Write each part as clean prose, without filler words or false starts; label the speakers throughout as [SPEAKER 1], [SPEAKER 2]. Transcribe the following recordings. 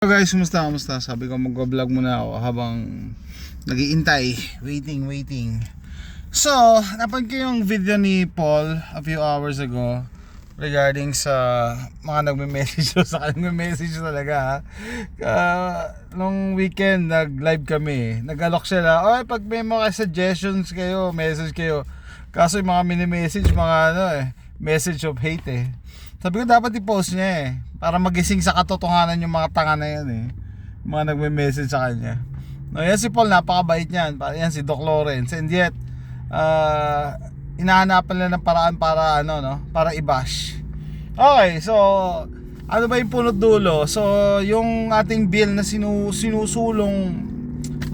[SPEAKER 1] Hello guys, kumusta? Sabi ko mag-vlog muna ako habang nag-iintay, waiting. So, napanood ko yung video ni Paul a few hours ago regarding sa mga nagme-message sa kanya. Nagme-message talaga ha. Nung weekend nag-live kami, nag-alok siya na, oy, pag may mga suggestions kayo, message kayo. Kaso yung mga mini-message, message of hate eh. Sabi ko dapat i-post niya para magising sa katotohanan yung mga tanga na yan yung mga nagme-message sa kanya. No, yan si Paul, napakabait niyan. Yan si Doc Lawrence. And yet hinahanapan nila ng paraan para para i-bash. Okay, so ano ba yung punot dulo? So yung ating bill na sinusulong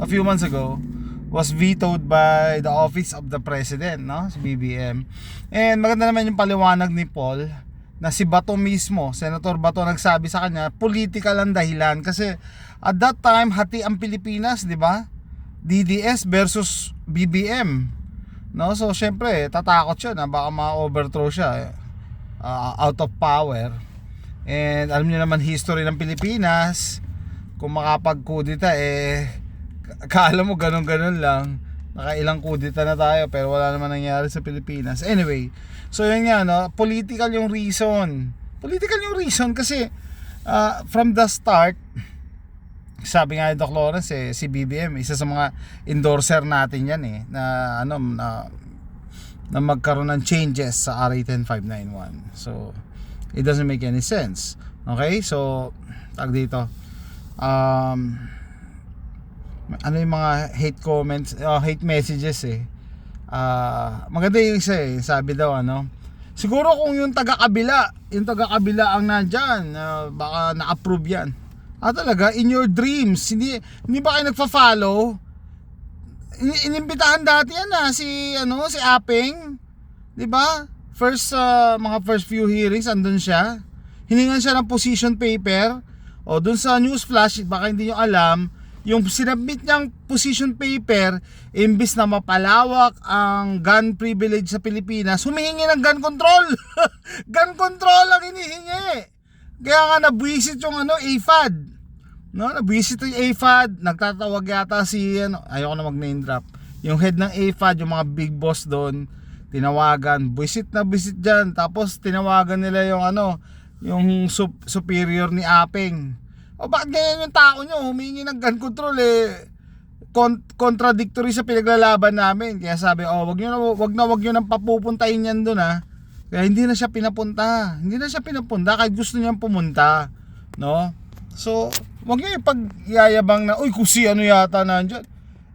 [SPEAKER 1] a few months ago was vetoed by the Office of the President, no? Si BBM. And maganda naman yung paliwanag ni Paul na si Bato mismo, Senator Bato, nagsabi sa kanya political ang dahilan kasi at that time hati ang Pilipinas, di ba? DDS versus BBM, no? So syempre tatakot siya na baka ma-overthrow siya out of power. And alam niyo naman history ng Pilipinas, kung makapag-kudita akala mo ganun lang, nakailang kudita na tayo pero wala naman nangyari sa Pilipinas. Anyway, so yun nga, no? Political yung reason kasi from the start, sabi nga ni Doc Lawrence si BBM isa sa mga endorser natin yan na magkaroon ng changes sa RA 10591. So it doesn't make any sense. Okay, so tag dito ano yung mga hate comments, hate messages maganda yung isa sabi daw siguro kung yung taga-kabila ang nandyan, baka na-approve yan. Talaga, in your dreams, hindi ba kayo nagfa-follow? Inimbitahan dati yan si Apeng, di ba? Mga first few hearings andun siya, hiningan siya ng position paper. Dun sa news flash, baka hindi nyo alam, yung sinabit niyang position paper, imbis na mapalawak ang gun privilege sa Pilipinas, humihingi ng gun control. Gun control ang hinihingi. Kaya nga nabwisit yung AFAD, no? Nabwisit yung AFAD. Nagtatawag yata si ayoko na mag-name drop, yung head ng AFAD, yung mga big boss doon, tinawagan, buisit dyan. Tapos tinawagan nila yung superior ni Apeng. Bakit ganyan yung tao nyo? Humingi ng gun control contradictory sa pinaglalaban namin. Kaya sabi, wag nyo nang papupuntahin yan doon Kaya hindi na siya pinapunta kahit gusto niyang pumunta, no? So wag nyo ipag-yayabang na, uy, kung si yata nandyan.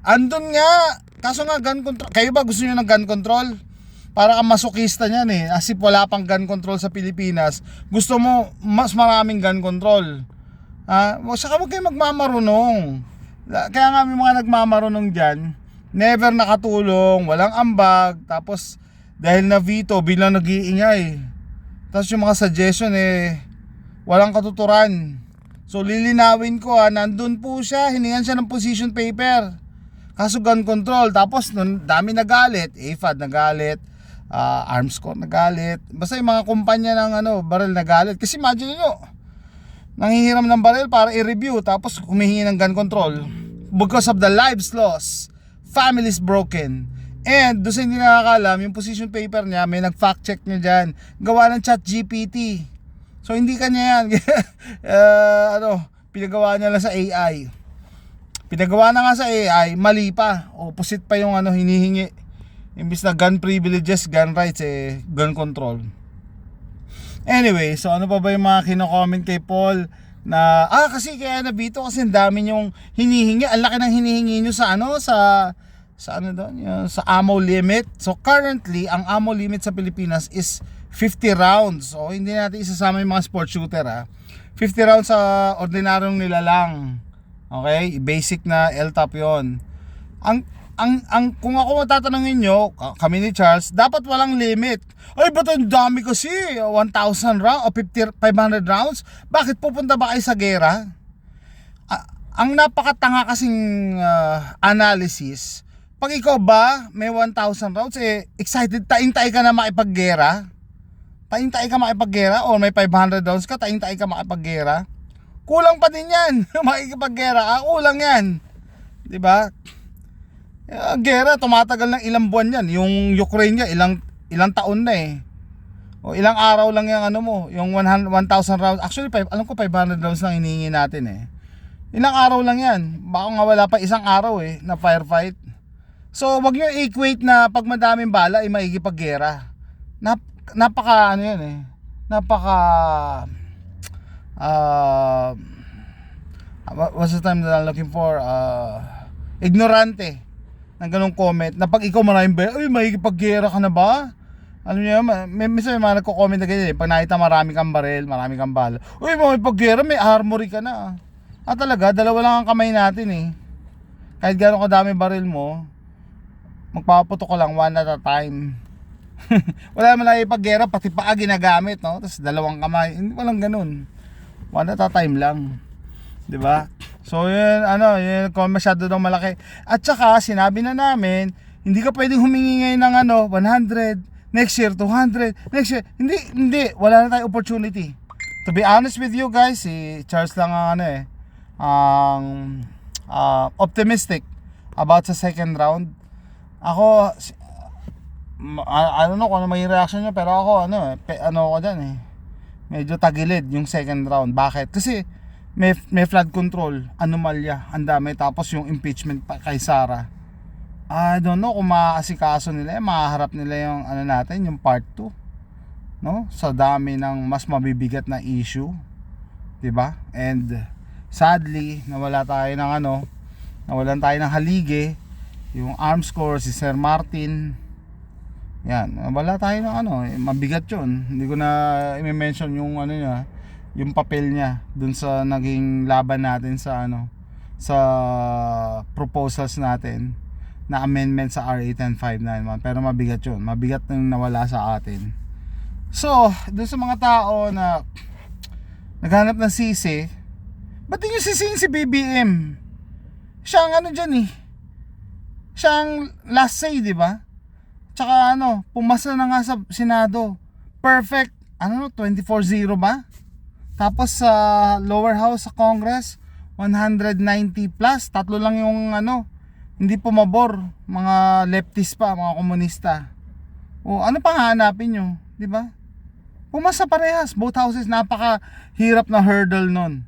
[SPEAKER 1] Andun nga. Kaso nga gun control. Kayo ba gusto nyo ng gun control? Para kang masokista niyan as if wala pang gun control sa Pilipinas. Gusto mo mas maraming gun control. Saka huwag kayo magmamarunong. Kaya nga may mga nagmamarunong dyan, never nakatulong, walang ambag, tapos dahil na veto, bilang nag-iingay. Tapos yung mga suggestion walang katuturan. So lilinawin ko nandun po siya, hiningan siya ng position paper, kaso gun control. Tapos nun, dami nagalit, AFAD nagalit, Arms Corps nagalit, basta yung mga kumpanya ng baril nagalit. Kasi imagine nyo, nanghihiram ng baril para i-review, tapos humihingi ng gun control because of the lives lost, families broken. And doon sa hindi nakakalam, yung position paper niya, may nag-fact check niya dyan, gawa ng ChatGPT. So hindi kanya yan. Pinagawa niya lang sa AI. Pinagawa na nga sa AI, mali pa, opposite pa yung hinihingi. Imbis na gun privileges, gun rights, gun control. Anyway, so ano pa ba yung mga kino-comment kay Paul na kasi kaya nabito kasi ang dami nyong hinihingi, ang laki ng hinihingi nyo sa sa ammo limit. So currently ang ammo limit sa Pilipinas is 50 rounds. So hindi natin isasama yung mga sport shooter 50 rounds sa ordinaryong nilalang. Okay, basic na LTAP 'yon. Ang kung ako matatanungin nyo, kami ni Charles, dapat walang limit. Ay, ba't ang dami kasi? 1,000 rounds o 500 rounds? Bakit pupunta ba kayo sa gera? Ang napakatanga kasing analysis, pag ikaw ba may 1,000 rounds, excited, taing-taing ka na makipaggera? Taing-taing ka makipaggera? O may 500 rounds ka, taing-taing ka makipaggera? kulang pa din yan. Makikipaggera ka, kulang yan. 'Di ba? Gera tumatagal ng ilang buwan yan. Yung Ukraine niya ilang taon na eh. O ilang araw lang yung ano mo, yung 1,000 rounds. Actually, alam ko 500 rounds lang hinihingi natin eh. Ilang araw lang yan. Baka nga wala pa isang araw eh na firefight. So, wag niyo equate na pag madaming bala ay maikipaggera. Napaka ano yan eh. Napaka what's the time that I'm looking for? Ignorante ng ganung comment na pag ikaw maraming ba, ay maikipaggera ka na ba? Alam niyo, may mga nagko-comment na ganyan eh. Pag nakita marami kang baril, marami kang bala, uy, makikipaggera, may armory ka na. Talaga, dalawa lang ang kamay natin eh. Kahit gano'ng kadami baril mo, magpapaputok ko lang one at a time. Wala naman nakikipaggera, pati paa ginagamit, no? Tapos dalawang kamay, hindi walang ganun. One at a time lang. 'Di ba? So yun, yun kung masyado daw malaki. At saka sinabi na namin, hindi ka pwedeng humingi ngayon ng 100, next year 200, next year hindi, wala na tayong opportunity. To be honest with you guys, si Charles lang ang optimistic about sa second round. Ako I don't know kung ano may reaction niya, pero ako ako diyan eh. Medyo tagilid yung second round. Bakit? Kasi may flood control, anomalya, ang dami, tapos yung impeachment pa kay Sara. I don't know kung maaasikaso nila, mahaharap nila yung natin, yung part 2, no? Sa dami ng mas mabibigat na issue, 'di ba? And sadly, nawalan tayo ng halige, yung arms corps, si Sir Martin. Yan, wala tayo ng mabigat 'yun. Hindi ko na i-mention yung niya, yung papel niya dun sa naging laban natin sa sa proposals natin na amendment sa RA 1059, pero mabigat yun, mabigat nang nawala sa atin. So dun sa mga tao na naghanap ng sisi, ba't di nyo sisihin si BBM? Siya ang dyan eh, siya ang last say, di ba? Tsaka pumasa na nga sa Senado, perfect 24-0 ba? Tapos sa lower house sa Congress 190 plus, tatlo lang yung hindi pumabor, mga leftist pa, mga komunista. O ano pang hahanapin nyo, di ba? Pumasa parehas, both houses. Napakahirap na hurdle nun.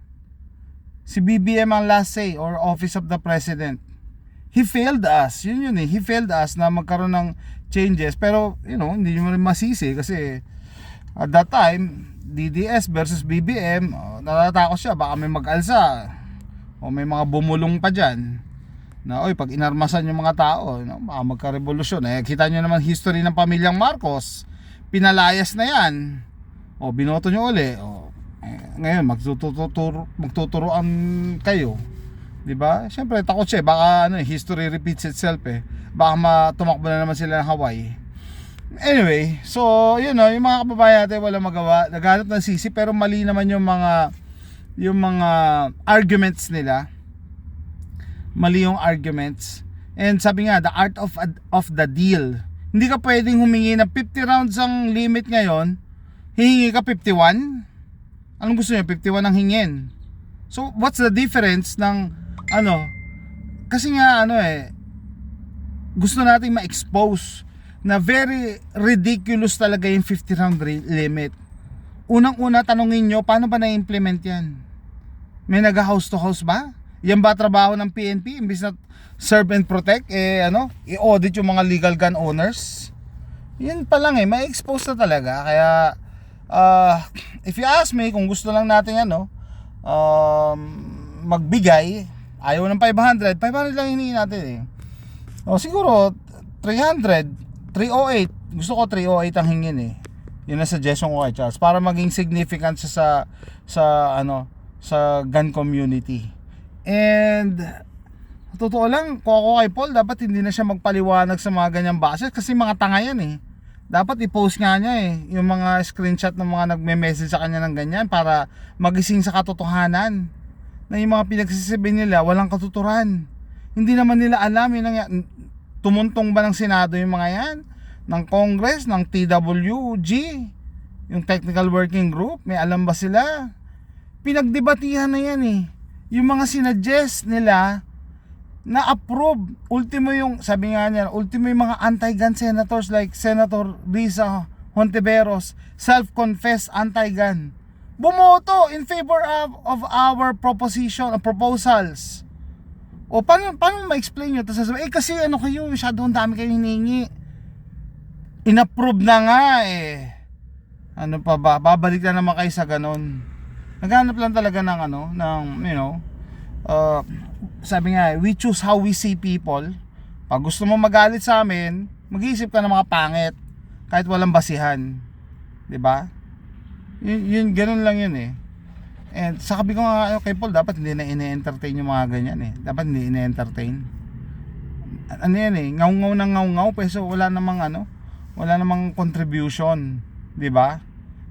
[SPEAKER 1] Si BBM ang last say, or Office of the President. He failed us, yun eh. He failed us na magkaroon ng changes, pero hindi nyo rin masisi kasi at that time DDS versus BBM, natatakot siya, baka may mag-alsa o may mga bumulong pa dyan na pag inarmasan yung mga tao, baka magka-revolusyon. Kita nyo naman history ng pamilyang Marcos, pinalayas na yan, binoto nyo uli, ngayon magtuturuan kayo, di ba? Siyempre takot siya, baka history repeats itself baka tumakbo na naman sila ng Hawaii. Anyway, so yung mga kababayan natin wala magawa, naghanap ng sisi, pero mali naman yung mga arguments nila. Mali yung arguments. And sabi nga, the art of the deal. Hindi ka pwedeng humingi ng 50 rounds ang limit ngayon, hihingi ka 51. Anong gusto niyo? 51 ang hingin. So what's the difference ng kasi nga gusto nating ma-expose na very ridiculous talaga yung 50 round limit. Unang-una, tanongin nyo, paano ba na-implement yan? May nag-house to house ba? Yan ba trabaho ng PNP? Imbis na serve and protect, i-audit yung mga legal gun owners? Yun pa lang may expose na talaga. Kaya if you ask me, kung gusto lang natin magbigay, ayaw ng 500 lang hinihingi natin siguro 300, 308. Gusto ko 308 ang hingin Yun ang suggestion ko kay Charles, para maging significant siya sa gun community. And totoo lang, kung ako kay Paul, dapat hindi na siya magpaliwanag sa mga ganyang bases, kasi mga tanga yan Dapat i-post nga niya yung mga screenshot ng mga nagme-message sa kanya ng ganyan, para magising sa katotohanan na yung mga pinagsasabi nila walang katuturan. Hindi naman nila alam tumuntong ba ng Senado yung mga yan, ng Congress, ng TWG, yung Technical Working Group, may alam ba sila? pinagdebatihan na yan eh. Yung mga sinuggest nila na approve. Ultimo yung, sabi nga niya, ultimo yung mga anti-gun senators like Senator Risa Hontiveros, self-confessed anti-gun, bumoto in favor of our proposals. O paano ma-explain nyo? Tapos sasabihin, kasi ano kayo, masyadong dami kayo hinihingi. In-approve na nga eh. Ano pa ba? Babalik na naman kayo sa ganon. Naghanap lang talaga ng sabi nga, we choose how we see people. Pag gusto mo magalit sa amin, mag-iisip ka ng mga pangit kahit walang basihan. 'Di ba? Yun ganun lang yun eh. And sabi ko nga kay Paul, dapat hindi na ine-entertain yung mga ganyan eh. Dapat hindi ine-entertain. Ano yan eh, ngaw-ngaw ng ngaw-ngaw pero wala namang contribution, 'di ba?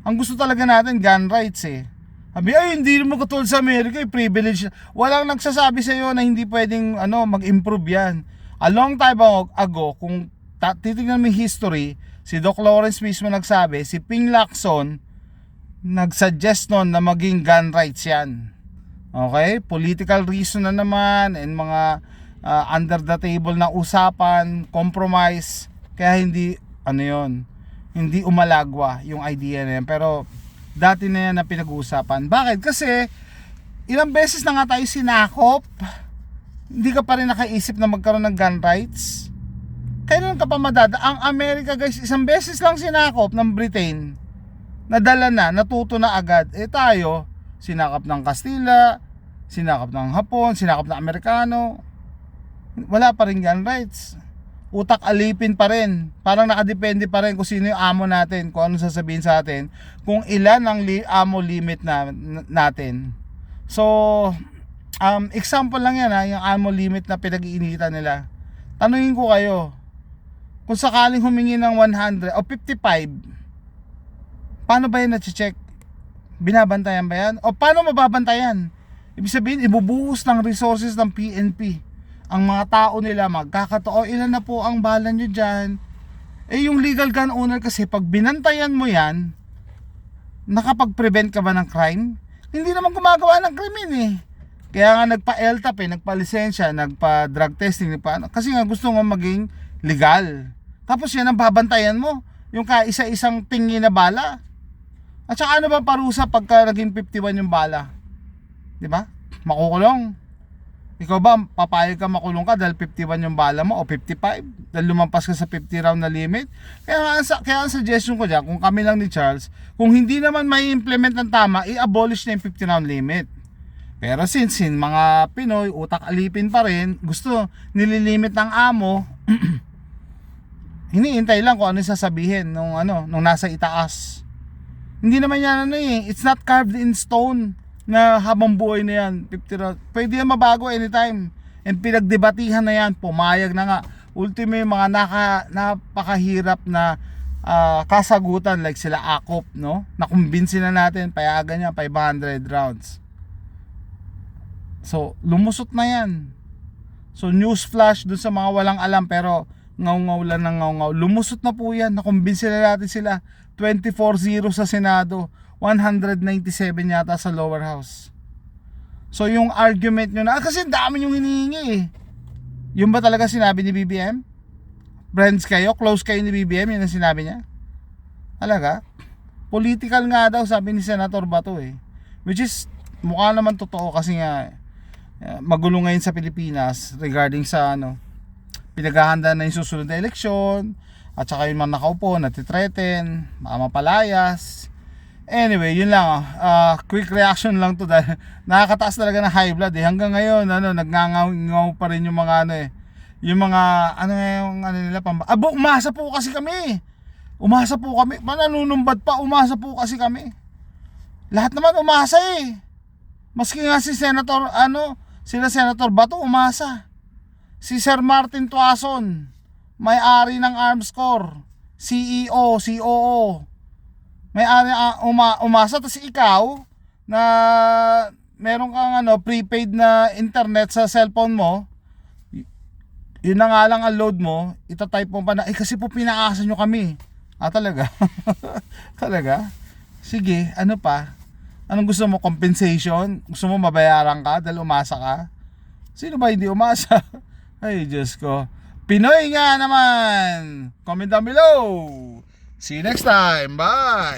[SPEAKER 1] Ang gusto talaga natin gun rights eh. Sabi, ay hindi mo katulad sa Amerika, privilege. Walang nagsasabi sa iyo na hindi pwedeng mag-improve yan. A long time ago, kung titingnan mo yung history, si Doc Lawrence mismo nagsabi, si Ping Lacson nagsuggest noon na maging gun rights yan. Okay? Political reason na naman and mga under the table na usapan, compromise, kaya hindi hindi umalagwa yung idea na yan. Pero dati na yan na pinag-uusapan. Bakit? Kasi ilang beses na nga tayo sinakop, hindi ka pa rin nakaisip na magkaroon ng gun rights. Kailan ka pa ang Amerika guys, isang beses lang sinakop ng Britain, nadala na, natuto na agad. Tayo, sinakop ng Kastila, sinakop ng Hapon, sinakop ng Amerikano, wala pa rin gun rights. Utak alipin pa rin. Parang nakadepende pa rin kung sino yung amo natin, kung ano sasabihin sa atin, kung ilan ang amo limit natin. So, example lang yan yung amo limit na pinag-iinitan nila. Tanungin ko kayo, kung sakaling humingi ng 100 o 55, paano ba yan na-check? Binabantayan ba yan? O paano mababantayan? Ibig sabihin, ibubuhos ng resources ng PNP. Ang mga tao nila magkakatao, ilan na po ang bala nyo dyan. Yung legal gun owner kasi, pag binantayan mo yan, nakapag-prevent ka ba ng crime? Hindi naman gumagawa ng krimen eh. Kaya nga nagpa-LTAP nagpa-lisensya, nagpa-drug testing, kasi nga gusto nga maging legal. Tapos yan ang babantayan mo, yung kaisa-isang tingin na bala. At saka ano ba parusa pagka naging 51 yung bala? Diba? Makukulong. Ikaw ba, papayag ka makulong ka dahil 51 yung bala mo o 55? Dahil lumampas ka sa 50 round na limit? Kaya ang suggestion ko dyan, kung kami lang ni Charles, kung hindi naman may implement ng tama, i-abolish na yung 50 round limit. Pero since mga Pinoy, utak alipin pa rin, gusto nililimit ng amo, hiniintay lang kung ano sasabihin nung nasa itaas. Hindi naman yan it's not carved in stone na habang buhay na yan, 50 round. Pwede yan mabago anytime. And pinagdebatihan na yan, pumayag na nga. Ultimo yung mga napakahirap na kasagutan like sila Akop, nakumbinsin na natin, payagan niya 500 rounds. So, lumusot na yan. So, news flash dun sa mga walang alam pero ngaw-ngaw lang ng ngaw-ngaw. Lumusot na po yan, nakumbinsin na natin sila. 24-0 sa Senado, 197 yata sa lower house. So yung argument nyo na, kasi dami yung hinihingi eh. Yung ba talaga sinabi ni BBM? Friends kayo, close kayo ni BBM, yun ang sinabi niya? Talaga? Political nga daw, sabi ni Senator Bato eh. Which is, mukha naman totoo kasi nga, magulo ngayon sa Pilipinas regarding sa pinaghahanda na yung susunod na eleksyon, at saka yung mga nakaupo, natitreaten, mapalayas. Anyway, yun lang quick reaction lang to dahil nakakataas talaga ng high blood eh. Hanggang ngayon nagngangaw pa rin yung mga yung mga nila umasa po kasi kami. Mananunumbat pa, umasa po kasi kami. Lahat naman umasa eh. Maski nga si Senator sila Senator Bato umasa. Si Sir Martin Tuason, may-ari ng Arms Corps, CEO, COO, may-ari umasa. Tapos ikaw na meron kang prepaid na internet sa cellphone mo, yun na nga lang ang load mo, itatype mo pa na kasi po pinaasa nyo kami. Talaga? Talaga? Sige, ano pa? Anong gusto mo? Compensation? Gusto mo mabayaran ka dahil umasa ka? Sino ba hindi umasa? Ay, Diyos ko. Pinoy nga naman! Comment down below! See you next time! Bye!